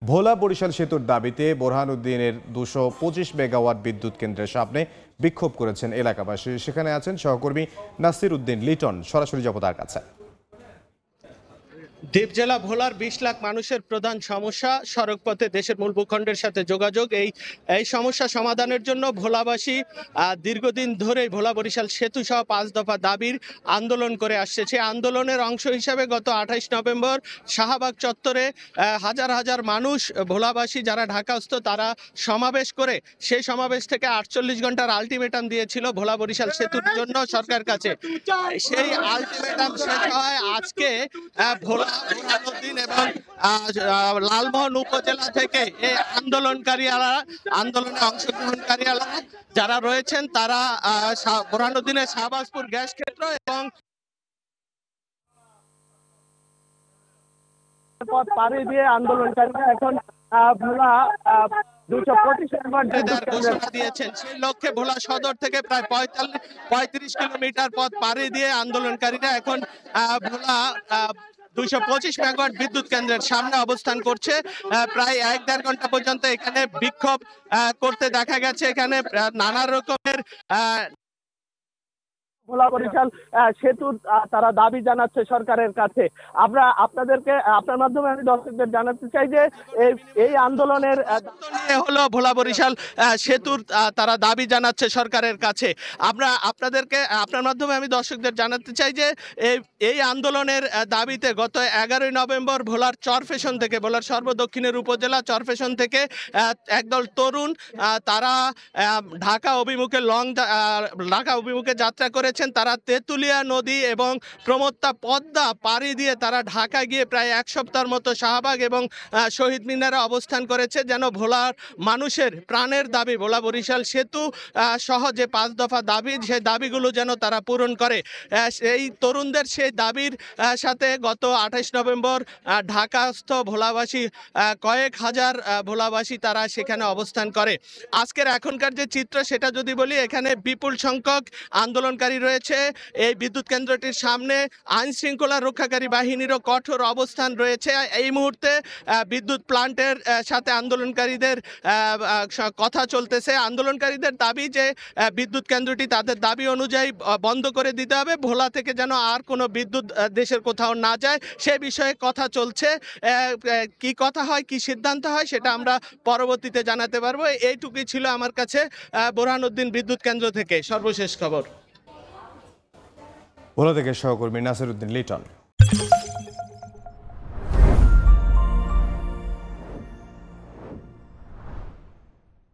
ভোলা বরিশাল সেতুর দাবিতে বোরহানউদ্দিনের 225 মেগাওয়াট বিদ্যুৎ কেন্দ্রের সামনে বিক্ষোভ করেছেন এলাকাবাসী। সেখানে আছেন সহকর্মী নাসির উদ্দিন লিটন। সরাসরি যাব তার কাছে। দ্বীপ জেলা ভোলার 20 লাখ মানুষের প্রধান সমস্যা সড়ক পথে দেশের মূল ভূখণ্ডের সাথে যোগাযোগ। এই সমস্যা সমাধানের জন্য ভোলাবাসী দীর্ঘদিন ধরেই ভোলা বরিশাল সেতু সহ 5 দফা দাবির আন্দোলন করে আসছে। সেই আন্দোলনের অংশ হিসাবে গত 28 নভেম্বর শাহবাগ চত্বরে হাজার হাজার মানুষ ভোলাবাসী যারা ঢাকাস্থ তারা সমাবেশ করে সেই সমাবেশ থেকে 48 ঘন্টার আলটিমেটাম দিয়েছিল ভোলা বরিশাল সেতুর জন্য সরকার কাছে। সেই আলটিমেটাম শেষ হয় আজকে ভোলা বোরহানউদ্দিন এবং লালমোহন উপজেলা থেকে এই আন্দোলনে অংশগ্রহণকারীরা যারা রয়েছেন তারা বোরহানউদ্দিনের শাহবাজপুর গ্যাস ক্ষেত্র এবং পথ পাড়ি দিয়ে আন্দোলনকারীরা এখন ভোলা 225 ঘোষণা দিয়েছেন। সেই লক্ষ্যে ভোলা সদর থেকে প্রায় 35 কিলোমিটার পথ পাড়ি দিয়ে আন্দোলনকারীরা এখন ভোলা 225 মেগাওয়াট বিদ্যুৎ কেন্দ্রের সামনে অবস্থান করছে। প্রায় 1-1.5 ঘন্টা পর্যন্ত এখানে বিক্ষোভ করতে দেখা গেছে। এখানে নানা রকমের ভোলা বরিশাল সেতুর তারা দাবি জানাচ্ছে সরকারের কাছে। আপনার মাধ্যমে আমি দর্শকদের জানাতে চাই যে এই আন্দোলনের হলো ভোলা বরিশাল সেতুর তারা দাবি জানাচ্ছে সরকারের কাছে। আপনার মাধ্যমে আমি দর্শকদের জানাতে চাই যে এই আন্দোলনের দাবিতে গত 11 নভেম্বর ভোলার চরফেশন থেকে, ভোলার সর্বদক্ষিণের উপজেলা চরফেশন থেকে একদল তরুণ তারা ঢাকা অভিমুখে যাত্রা করেছে। তারা তেঁতুলিয়া নদী এবং প্রমত্তা পদ্মা পাড়ি দিয়ে তারা ঢাকা গিয়ে প্রায় 1 সপ্তাহের মতো শাহবাগ এবং শহীদ মিনারে অবস্থান করেছে, যেন ভোলার মানুষের প্রাণের দাবি ভোলা বরিশাল সেতু সহ যে 5 দফা দাবি, সেই দাবিগুলো যেন তারা পূরণ করে। এই তরুণদের সেই দাবির সাথে গত 28 নভেম্বর ঢাকাস্থ ভোলাবাসী কয়েক হাজার ভোলাবাসী তারা সেখানে অবস্থান করে। আজকের এখনকার যে চিত্র সেটা যদি বলি, এখানে বিপুল সংখ্যক আন্দোলনকারী রয়েছে। এই বিদ্যুৎ কেন্দ্রটির সামনে আইন শৃঙ্খলা রক্ষাকারী বাহিনীরও কঠোর অবস্থান রয়েছে। এই মুহূর্তে বিদ্যুৎ প্লান্টের সাথে আন্দোলনকারীদের কথা চলতেছে। আন্দোলনকারীদের দাবি যে বিদ্যুৎ কেন্দ্রটি তাদের দাবি অনুযায়ী বন্ধ করে দিতে হবে, ভোলা থেকে যেন আর কোনো বিদ্যুৎ দেশের কোথাও না যায় সে বিষয়ে কথা চলছে। কি কথা হয়, কি সিদ্ধান্ত হয় সেটা আমরা পরবর্তীতে জানাতে পারবো। এইটুকুই ছিল আমার কাছে বোরহানউদ্দিন বিদ্যুৎ কেন্দ্র থেকে সর্বশেষ খবর। ভোলা থেকে সহকর্মী নাসির উদ্দিন লিটন।